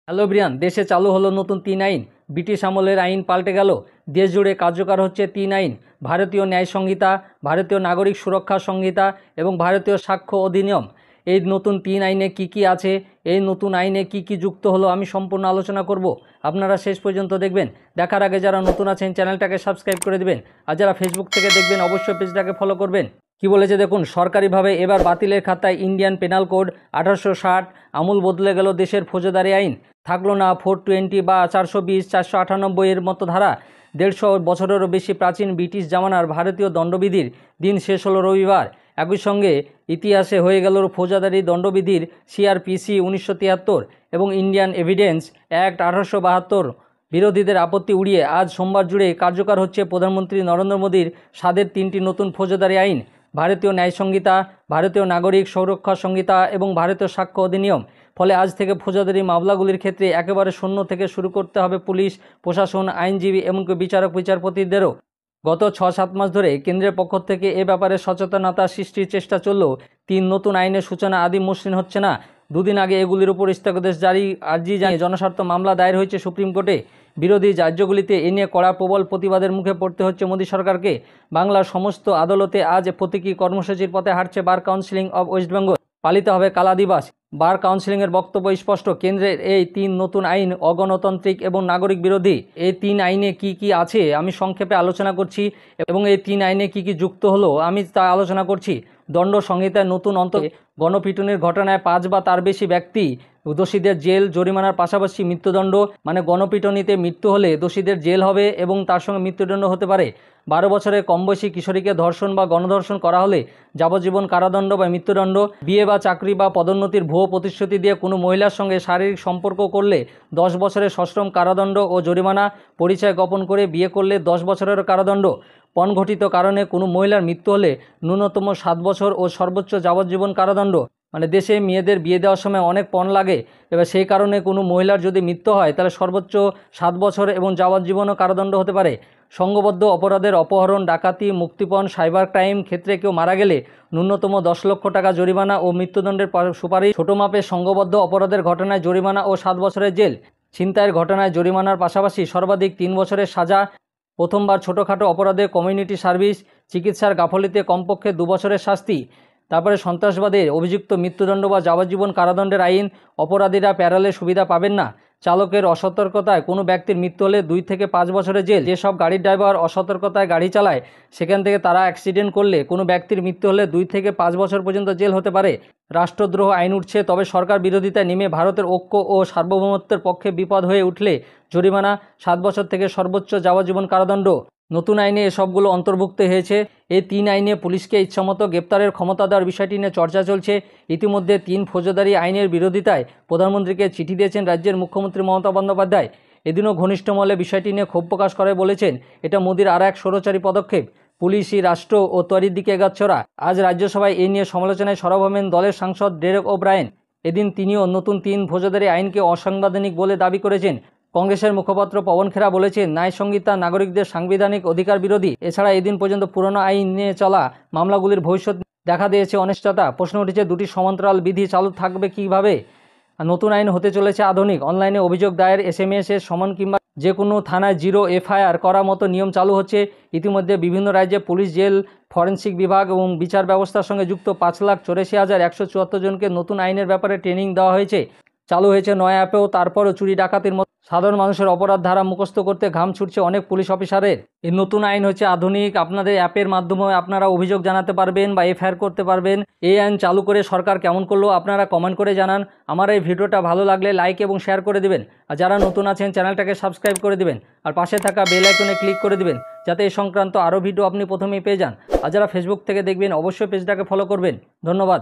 Hello Brian, দেশে চালু হলো নতুন ৩ আইন। ব্রিটিশ আমলের আইন পাল্টে গেল। দেশ জুড়ে কার্যকর হচ্ছে ৩ আইন: ভারতীয় ন্যায় সংহিতা, ভারতীয় নাগরিক সুরক্ষা সংহিতা এবং ভারতীয় সাক্ষ্য অধিনিয়ম। এই নতুন ৩ আইনে কি কি আছে, এই নতুন আইনে কি কি যুক্ত হলো, আমি সম্পূর্ণ আলোচনা করব। আপনারা শেষ পর্যন্ত দেখবেন। দেখার আগে যারা নতুন আছেন চ্যানেলটাকে সাবস্ক্রাইব করে দেবেন, আর যারা ফেসবুক থেকে দেখবেন অবশ্যই পেজটাকে ফলো করবেন। কি বলেছে দেখুন, সরকারিভাবে এবার বাতিলের খাতায় ইন্ডিয়ান পেনাল কোড 1860। আমূল বদলে গেল দেশের ফৌজদারি আইন। থাকলো না 420 বা 420, 498 এর মতো ধারা। 150 বছরেরও বেশি প্রাচীন ব্রিটিশ জামানার ভারতীয় দণ্ডবিধির দিন শেষ হলো রবিবার। একই সঙ্গে ইতিহাসে হয়ে গেল ফৌজদারি দণ্ডবিধির সিআরপিসি 1973 এবং ইন্ডিয়ান এভিডেন্স অ্যাক্ট 1872। বিরোধীদের আপত্তি উড়িয়ে আজ সোমবার জুড়ে কার্যকর হচ্ছে প্রধানমন্ত্রী নরেন্দ্র মোদীর স্বাদের 3টি নতুন ফৌজদারি আইন: ভারতীয় ন্যায় সংহিতা, ভারতীয় নাগরিক সুরক্ষা সংহিতা এবং ভারতীয় সাক্ষ্য অধিনিয়ম। ফলে আজ থেকে ফৌজদারি মামলাগুলির ক্ষেত্রে একেবারে শূন্য থেকে শুরু করতে হবে পুলিশ প্রশাসন, আইনজীবী এমনকি বিচারক বিচারপতিদেরও। গত 6-7 মাস ধরে কেন্দ্রের পক্ষ থেকে এ ব্যাপারে সচেতনতা সৃষ্টির চেষ্টা চললেও 3 নতুন আইনের সূচনা আদি মসৃণ হচ্ছে না। দুদিন আগে এগুলির উপর স্থগিতাদেশ জারি আর্জি জানিয়ে জনস্বার্থ মামলা দায়ের হয়েছে সুপ্রিম কোর্টে। বিরোধী রাজ্যগুলিতে এ নিয়ে কড়া প্রবল প্রতিবাদের মুখে পড়তে হচ্ছে মোদী সরকারকে। বাংলার সমস্ত আদালতে আজ প্রতীকী কর্মসূচির পথে হাঁটছে bar council of West Bengal. পালিত হবে কালা দিবস। বার কাউন্সিলের বক্তব্য স্পষ্ট: কেন্দ্রের এই 3 নতুন আইন অগণতান্ত্রিক এবং নাগরিক বিরোধী। এই 3 আইনে কি কি আছে আমি সংক্ষেপে আলোচনা করছি এবং এই 3 আইনে কি কি যুক্ত হলো আমি তা আলোচনা করছি। দণ্ড সংহিতায় নতুন গণপিটুনির ঘটনায় 5 বা তার বেশি ব্যক্তি দোষীদের জেল জরিমানার পাশাপাশি মৃত্যুদণ্ড, মানে গণপিটুনিতে মৃত্যু হলে দোষীদের জেল হবে এবং তার সঙ্গে মৃত্যুদণ্ড হতে পারে। 12 বছরের কম বয়সী কিশোরীকে ধর্ষণ বা গণধর্ষণ করা হলে যাবজ্জীবন কারাদণ্ড বা মৃত্যুদণ্ড। বিয়ে বা চাকরি বা পদোন্নতির ভুয়ো প্রতিশ্রুতি দিয়ে কোনো মহিলার সঙ্গে শারীরিক সম্পর্ক করলে 10 বছরের সশ্রম কারাদণ্ড ও জরিমানা। পরিচয় গোপন করে বিয়ে করলে 10 বছরের কারাদণ্ড। পণঘটিত কারণে কোনো মহিলার মৃত্যু হলে ন্যূনতম 7 বছর ও সর্বোচ্চ যাবজ্জীবন কারাদণ্ড। মানে দেশে মেয়েদের বিয়ে দেওয়ার সময় অনেক পণ লাগে, এবার সেই কারণে কোনো মহিলার যদি মৃত্যু হয় তাহলে সর্বোচ্চ 7 বছর এবং যাবজ্জীবনও কারাদণ্ড হতে পারে। সংঘবদ্ধ অপরাধের অপহরণ, ডাকাতি, মুক্তিপণ, সাইবার ক্রাইম ক্ষেত্রে কেউ মারা গেলে ন্যূনতম 10 লক্ষ টাকা জরিমানা ও মৃত্যুদণ্ডের সুপারিশ। ছোটো মাপের সংঘবদ্ধ অপরাধের ঘটনায় জরিমানা ও 7 বছরের জেল। ছিনতাইয়ের ঘটনায় জরিমানার পাশাপাশি সর্বাধিক 3 বছরের সাজা। প্রথমবার ছোটোখাটো অপরাধে কমিউনিটি সার্ভিস, চিকিৎসার গাফলিতে কমপক্ষে 2 বছরের শাস্তি। তারপরে সন্ত্রাসবাদের অভিযুক্ত মৃত্যুদণ্ড বা যাবজ্জীবন কারাদণ্ডের আইন। অপরাধীরা প্যারোলের সুবিধা পাবেন না। চালকের অসতর্কতায় কোনো ব্যক্তির মৃত্যু হলে 2 থেকে 5 বছরের জেল। যেসব গাড়ির ড্রাইভার অসতর্কতায় গাড়ি চালায় সেখান থেকে তারা অ্যাক্সিডেন্ট করলে কোনো ব্যক্তির মৃত্যু হলে 2 থেকে 5 বছর পর্যন্ত জেল হতে পারে। রাষ্ট্রদ্রোহ আইন উঠছে, তবে সরকার বিরোধিতায় নেমে ভারতের ঐক্য ও সার্বভৌমত্বের পক্ষে বিপদ হয়ে উঠলে জরিমানা 7 বছর থেকে সর্বোচ্চ যাবজ্জীবন কারাদণ্ড। নতুন আইনে এসবগুলো অন্তর্ভুক্ত হয়েছে। এই 3 আইনে পুলিশকে ইচ্ছামতো গ্রেপ্তারের ক্ষমতা দেওয়ার বিষয়টি নিয়ে চর্চা চলছে। ইতিমধ্যে 3 ফৌজদারি আইনের বিরোধিতায় প্রধানমন্ত্রীকে চিঠি দিয়েছেন রাজ্যের মুখ্যমন্ত্রী মমতা বন্দ্যোপাধ্যায়। এদিনও ঘনিষ্ঠ মহলে বিষয়টি নিয়ে ক্ষোভ প্রকাশ করে বলেছেন এটা মোদির আর এক স্বৈরাচারী পদক্ষেপ। পুলিশই রাষ্ট্র ও তৈরির দিকে এগাচ্ছে ওরা। আজ রাজ্যসভায় এই নিয়ে সমালোচনায় সরব হবেন দলের সাংসদ ডেরেক ওব্রায়েন। এদিন তিনিও নতুন 3 ফৌজদারি আইনকে অসাংবিধানিক বলে দাবি করেছেন। কংগ্রেসের মুখপাত্র পবন খেরা বলেছেন ন্যায় সংহিতা নাগরিকদের সাংবিধানিক অধিকার বিরোধী। এছাড়া এদিন পর্যন্ত পুরনো আইন নিয়ে চলা মামলাগুলির ভবিষ্যৎ দেখা দিয়েছে অনিশ্চয়তা। প্রশ্ন উঠেছে দুটি সমান্তরাল বিধি চালু থাকবে কিভাবে। নতুন আইন হতে চলেছে আধুনিক। অনলাইনে অভিযোগ দায়ের SMS এর সমান কিংবা যে কোনো থানায় 0 FIR করার মতো নিয়ম চালু হচ্ছে। ইতিমধ্যে বিভিন্ন রাজ্যে পুলিশ, জেল, ফরেনসিক বিভাগ এবং বিচার ব্যবস্থার সঙ্গে যুক্ত 5,84,174 জনকে নতুন আইনের ব্যাপারে ট্রেনিং দেওয়া হয়েছে। চালু হয়েছে নয়া অ্যাপেও। তারপরও চুরি ডাকাতির মতো সাধারণ মানুষের অপরাধ ধারা মুখস্থ করতে ঘাম ছুটছে অনেক পুলিশ অফিসারের। এই নতুন আইন হচ্ছে আধুনিক। আপনাদের অ্যাপের মাধ্যমে আপনারা অভিযোগ জানাতে পারবেন বা FIR করতে পারবেন। এই আইন চালু করে সরকার কেমন করলো আপনারা কমেন্ট করে জানান। আমার এই ভিডিওটা ভালো লাগলে লাইক এবং শেয়ার করে দিবেন। আর যারা নতুন আছেন চ্যানেলটাকে সাবস্ক্রাইব করে দিবেন আর পাশে থাকা বেল আইকনে ক্লিক করে দিবেন যাতে এই সংক্রান্ত আরও ভিডিও আপনি প্রথমেই পেয়ে যান। আর যারা ফেসবুক থেকে দেখবেন অবশ্যই পেজটাকে ফলো করবেন। ধন্যবাদ।